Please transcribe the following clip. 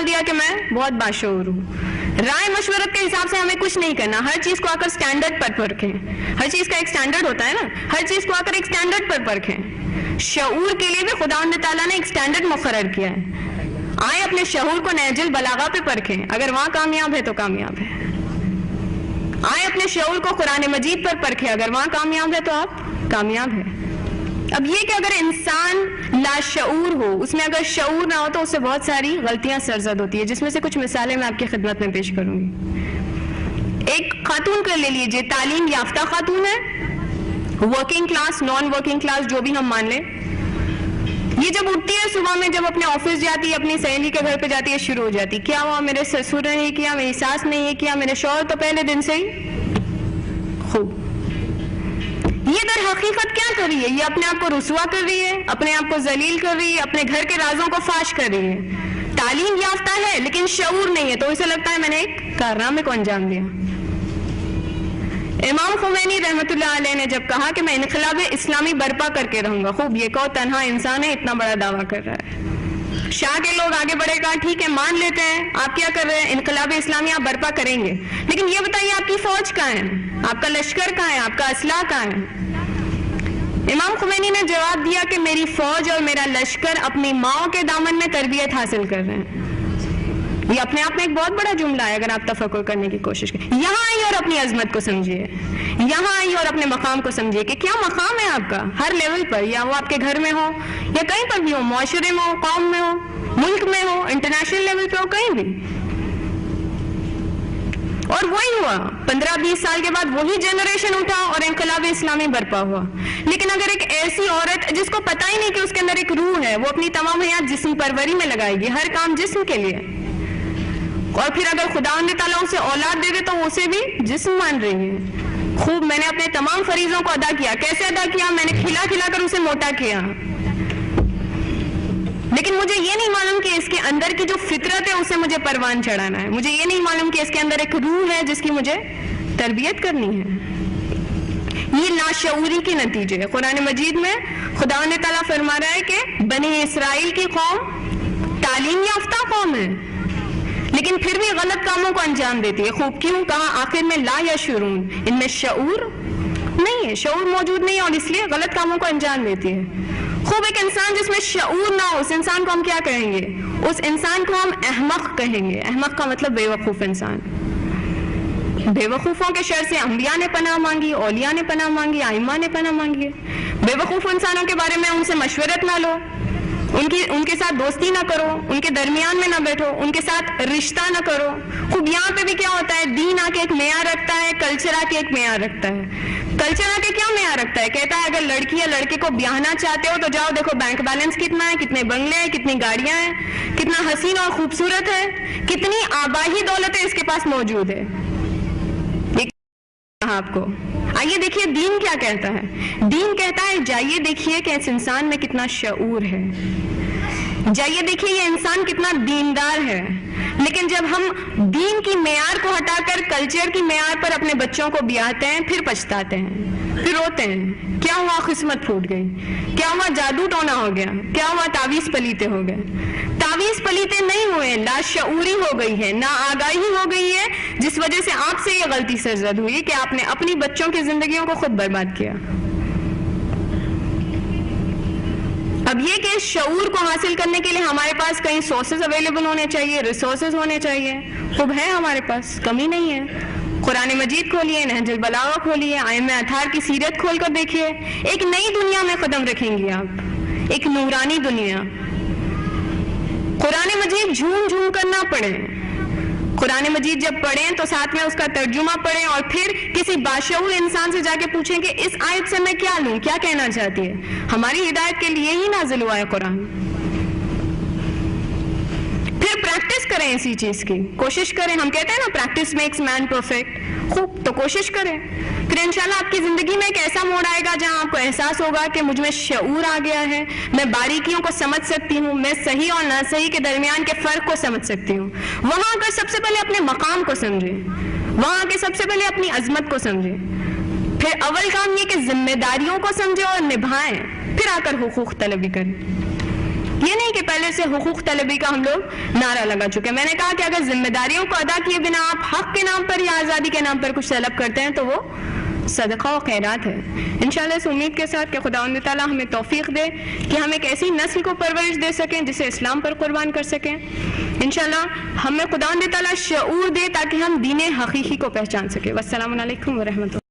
ڈال دیا کہ میں بہت باشعور ہوں. رائے مشورت کے حساب سے ہمیں کچھ نہیں کرنا. ہر چیز کو آ کر اسٹینڈرڈ پر پرکھیں. ہر چیز کا ایک اسٹینڈرڈ ہوتا ہے نا, ہر چیز کو آ کر ایک اسٹینڈرڈ پر پرکھیں. شعور کے لیے بھی خداوند تعالیٰ نے ایک اسٹینڈرڈ مقرر کیا ہے. آئے اپنے شعور کو نہج البلاغہ پہ پرکھیں, اگر وہاں کامیاب ہے تو کامیاب ہے. آئے اپنے شعور کو قرآن مجید پر پرکھیں, اگر وہاں کامیاب ہے تو آپ کامیاب ہیں. اب یہ کہ اگر انسان لاشعور ہو, اس میں اگر شعور نہ ہو تو اس سے بہت ساری غلطیاں سرزد ہوتی ہیں, جس میں سے کچھ مثالیں میں آپ کی خدمت میں پیش کروں گی. ایک خاتون کو لے لیجیے, تعلیم یافتہ خاتون ہے, working class, non working class, جو بھی ہم مان لیں. یہ جب اٹھتی ہے صبح میں, جب اپنے آفس جاتی ہے, اپنی سہیلی کے گھر پہ جاتی ہے, شروع ہو جاتی, کیا ہوا میرے سسر نے یہ کیا, میری ساس نے یہ کیا, میرے شوہر تو پہلے دن سے ہی خوب. یہ در حقیقت کیا کر رہی ہے؟ یہ اپنے آپ کو رسوا کر رہی ہے, اپنے آپ کو ذلیل کر رہی ہے, اپنے گھر کے رازوں کو فاش کر رہی ہے. تعلیم یافتہ ہے لیکن شعور نہیں ہے, تو اسے لگتا ہے میں نے ایک کارنامے کو انجام دیا. امام خمینی رحمۃ اللہ علیہ نے جب کہا کہ میں انقلاب اسلامی برپا کر کے رہوں گا, خوب یہ کہو تنہا انسان ہے اتنا بڑا دعویٰ کر رہا ہے. شاہ کے لوگ آگے بڑھے, کہا ٹھیک ہے مان لیتے ہیں, آپ کیا کر رہے ہیں, انقلاب اسلامی آپ برپا کریں گے, لیکن یہ بتائیے آپ کی فوج کہاں ہے, آپ کا لشکر کہاں ہے, آپ کا اسلحہ کہاں ہے؟ امام خمینی نے جواب دیا کہ میری فوج اور میرا لشکر اپنی ماؤں کے دامن میں تربیت حاصل کر رہے ہیں. یہ اپنے آپ میں ایک بہت بڑا جملہ ہے, اگر آپ تفکر کرنے کی کوشش کریں. یہاں آئیے اور اپنی عظمت کو سمجھیے, یہاں آئیے اور اپنے مقام کو سمجھیے کہ کیا مقام ہے آپ کا ہر لیول پر, یا وہ آپ کے گھر میں ہو یا کہیں پر بھی ہو, معاشرے میں ہو, قوم میں ہو, ملک میں ہو, انٹرنیشنل لیول پہ ہو, کہیں بھی. اور وہی ہوا 15-20 سال کے بعد, وہی جنریشن اٹھا اور انقلاب اسلامی برپا ہوا. لیکن اگر ایک ایسی عورت جس کو پتہ ہی نہیں کہ اس کے اندر ایک روح ہے, وہ اپنی تمام حیات جسم پروری میں لگائے گی, ہر کام جسم کے لیے, اور پھر اگر خداوند تعالیٰ اسے اولاد دے دے تو اسے بھی جسم مان رہی ہے. خوب میں نے اپنے تمام فریضوں کو ادا کیا. کیسے ادا کیا؟ میں نے کھلا کھلا کر اسے موٹا کیا. لیکن مجھے یہ نہیں معلوم کہ اس کے اندر کی جو فطرت ہے اسے مجھے پروان چڑھانا ہے. مجھے یہ نہیں معلوم کہ اس کے اندر ایک روح ہے جس کی مجھے تربیت کرنی ہے. یہ لاشعوری کے نتیجے ہے. قرآن مجید میں خداوند تعالیٰ فرما رہا ہے کہ بنی اسرائیل کی قوم تعلیم یافتہ قوم ہے, لیکن پھر بھی غلط کاموں کو انجام دیتی ہے. خوب کیوں؟ کہا آخر میں لا یشعرون, ان میں شعور نہیں ہے, شعور موجود نہیں ہے, اور اس لیے غلط کاموں کو انجام دیتی ہے. خوب ایک انسان جس میں شعور نہ ہو, اس انسان کو ہم کیا کہیں گے؟ اس انسان کو ہم احمق کہیں گے. احمق کا مطلب بے وقوف انسان. بے وقوفوں کے شر سے انبیاء نے پناہ مانگی, اولیاء نے پناہ مانگی, ائمہ نے پناہ مانگی. بے وقوف انسانوں کے بارے میں ان سے مشورت نہ لو, ان کے ساتھ دوستی نہ کرو, ان کے درمیان میں نہ بیٹھو, ان کے ساتھ رشتہ نہ کرو. خوب یہاں پہ بھی کیا ہوتا ہے, دین آ کے ایک معیار رکھتا ہے, کلچر آ کے ایک معیار رکھتا ہے. کلچر آ کے کیا معیار رکھتا ہے؟ کہتا ہے اگر لڑکی یا لڑکے کو بیاہنا چاہتے ہو تو جاؤ دیکھو بینک بیلنس کتنا ہے, کتنے بنگلے ہیں, کتنی گاڑیاں ہیں, کتنا حسین اور خوبصورت ہے, کتنی آبائی دولت ہے اس کے پاس موجود ہے. آپ کو آئیے دیکھیے دین کیا کہتا ہے. دین کہتا ہے جائیے دیکھیے کہ اس انسان میں کتنا شعور ہے, جائیے دیکھیے یہ انسان کتنا دیندار ہے. لیکن جب ہم دین کی معیار کو ہٹا کر کلچر کی معیار پر اپنے بچوں کو بیاہتے ہیں, پھر پچھتاتے ہیں, پھر روتے ہیں. کیا ہوا؟ قسمت پھوٹ گئی. کیا ہوا؟ جادو ٹونا ہو گیا. کیا ہوا؟ تعویذ پلیتے ہو گئے. تعویذ پلیتے نہیں ہوئے, لاشعوری ہو گئی ہے, نا آگاہی ہو گئی ہے, جس وجہ سے آپ سے یہ غلطی سرزد ہوئی کہ آپ نے اپنی بچوں کی زندگیوں کو خود برباد کیا. اب یہ کہ اس شعور کو حاصل کرنے کے لیے ہمارے پاس کئی سورسز اویلیبل ہونے چاہیے, ریسورسز ہونے چاہیے. خوب ہے ہمارے پاس, کمی نہیں ہے. قرآن مجید کھولیے, نہج البلاغہ کھولیے, ائمہ اطہار کی سیرت کھول کر دیکھیے. ایک نئی دنیا میں قدم رکھیں گی آپ, ایک نورانی دنیا. قرآن مجید جھوم جھوم کر نہ پڑھیں. قرآن مجید جب پڑھیں تو ساتھ میں اس کا ترجمہ پڑھیں, اور پھر کسی باشعور انسان سے جا کے پوچھیں کہ اس آیت سے میں کیا لوں, کیا کہنا چاہتی ہے. ہماری ہدایت کے لیے ہی نازل ہوا ہے قرآن. پھر پریکٹس کریں اسی چیز کی, کوشش کریں. ہم کہتے ہیں نا پریکٹس میکس مین پرفیکٹ. خوب, تو کوشش کریں. پھر انشاءاللہ آپ کی زندگی میں ایک ایسا موڑ آئے گا جہاں آپ کو احساس ہوگا کہ مجھ میں شعور آ گیا ہے, میں باریکیوں کو سمجھ سکتی ہوں, میں صحیح اور ناصحیح کے درمیان کے فرق کو سمجھ سکتی ہوں. وہاں کا سب سے پہلے اپنے مقام کو سمجھیں, وہاں کے سب سے پہلے اپنی عظمت کو سمجھیں. پھر اول کام یہ کہ ذمہ داریوں کو سمجھیں اور نبھائیں, پھر آ کر حقوق طلبی کریں. یہ نہیں کہ پہلے سے حقوق طلبی کا ہم لوگ نعرہ لگا چکے. میں نے کہا کہ اگر ذمہ داریوں کو ادا کیے بنا آپ حق کے نام پر یا آزادی کے نام پر کچھ طلب کرتے ہیں تو وہ صدقہ و خیرات ہے. انشاءاللہ اس امید کے ساتھ کہ خداوند تعالیٰ ہمیں توفیق دے کہ ہم ایک ایسی نسل کو پرورش دے سکیں جسے اسلام پر قربان کر سکیں. انشاءاللہ ہمیں خداوند تعالیٰ شعور دے تاکہ ہم دین حقیقی کو پہچان سکیں. والسلام علیکم ورحمۃ اللہ.